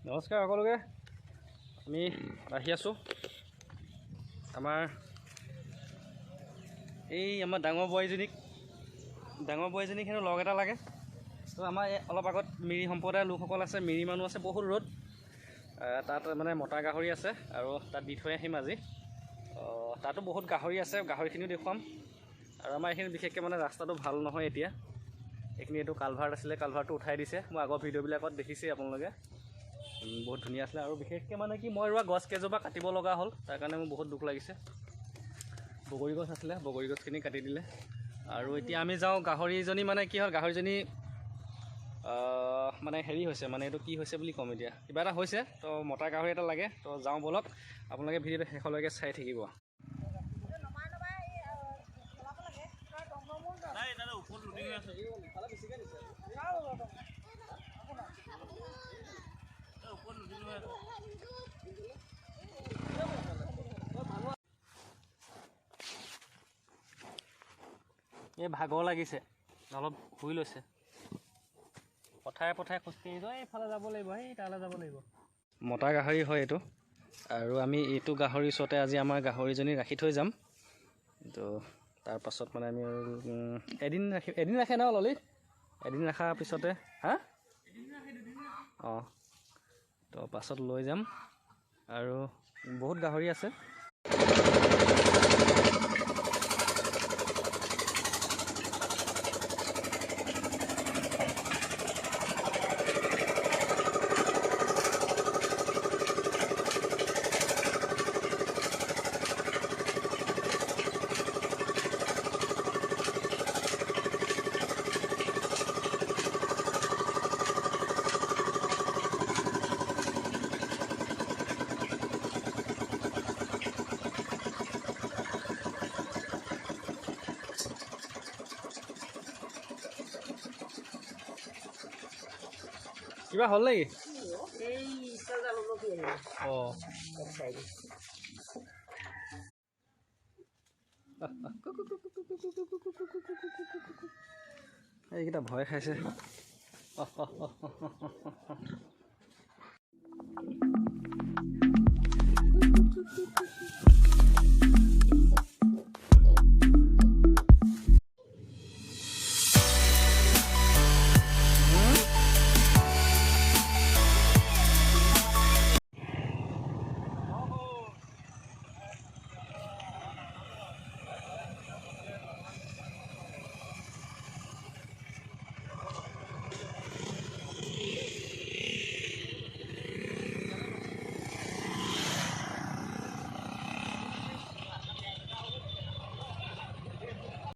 নমস্কাৰ সকলোকে। আমি আহি আছোঁ আমাৰ ডাঙৰ বোৱাৰীজনীক হেনো লগ এটা লাগে। তো আমাৰ অলপ আগত মিৰি সম্প্ৰদায়ৰ লোকসকল আছে, মিৰি মানুহ আছে, বহুত ৰ'দ। তাত মানে মতা গাহৰি আছে আৰু তাত দি থৈ আহিম আজি। তাতো বহুত গাহৰি আছে, গাহৰিখিনিও দেখুৱাম। আৰু আমাৰ এইখিনি বিশেষকৈ মানে ৰাস্তাটো ভাল নহয় এতিয়া। এইখিনি এইটো কালভাৰ্ট আছিলে, কালভাৰ্টটো উঠাই দিছে। মই আগৰ ভিডিঅ'বিলাকত দেখিছেই আপোনালোকে। বহুত ধুনীয়া আছিলে আৰু বিশেষকৈ মানে কি মই ৰোৱা গছ কেইজোপা কাটিব লগা হ'ল, তাৰ কাৰণে মোৰ বহুত দুখ লাগিছে। বগৰী গছ আছিলে, বগৰী গছখিনি কাটি দিলে। আৰু এতিয়া আমি যাওঁ, গাহৰিজনী মানে কি হ'ল, গাহৰিজনী মানে হেৰি হৈছে, মানে এইটো কি হৈছে বুলি ক'ম এতিয়া, কিবা এটা হৈছে। তো মতা গাহৰি এটা লাগে, তো যাওঁ ব'লক। আপোনালোকে ভিডিঅ'টো শেষলৈকে চাই থাকিব। এই ভাগৰ লাগিছে, অলপ শুই লৈছে। পথাৰে পথাৰে খোজকাঢ়ি যোৱা, এইফালে যাব লাগিব, সেই তালৈ যাব লাগিব। মতা গাহৰি হয় এইটো। আৰু আমি এইটো গাহৰিৰ ওচৰতে আজি আমাৰ গাহৰিজনী ৰাখি থৈ যাম। তো তাৰপাছত মানে আমি এদিন ৰাখে ন ললিত? এদিন ৰখাৰ পিছতে অঁ, তো পাছত লৈ যাম। আৰু বহুত গাহৰি আছে। কিবা হ'ল নেকি? অঁ, এইকেইটা ভয় খাইছে।